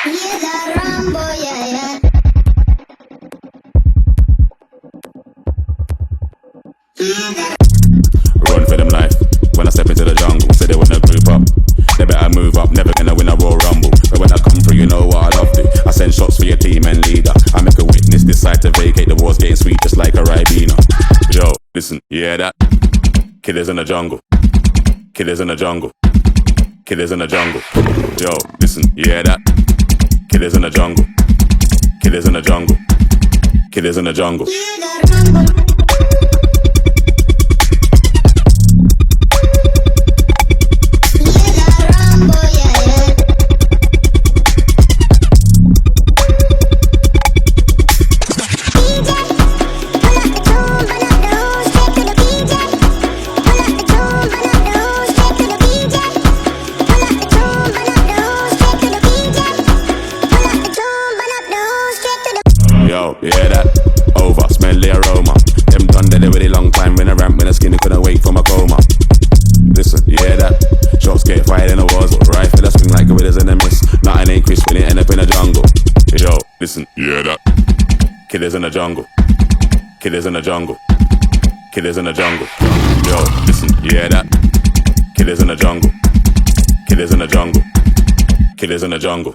Run for them life. When I step into the jungle, say they wanna group up. They better move up, never gonna win a Royal Rumble. But when I come through, you know what I love to. I send shots for your team and leader. I make a witness decide to vacate. The war's getting sweet just like a Ribena. Yo, listen, you hear that? Killers in the jungle. Killers in the jungle. Killers in the jungle. Yo, listen, you hear that? Killers in the jungle. Killers in the jungle. Killers in the jungle. Yo, you hear that? Over, smell the aroma. Them done dead already long time. When I ramp, when I skinny couldn't wake from a coma. Listen, you hear that? Shots get fired in the walls. Rifle that swing like a winners in a miss. Nothing ain't crisp when it end up in the jungle. Yo, listen, you hear that? Killers in the jungle. Killers in the jungle. Killers in the jungle. Yo, listen, you hear that? Killers in the jungle. Killers in the jungle. Killers in the jungle.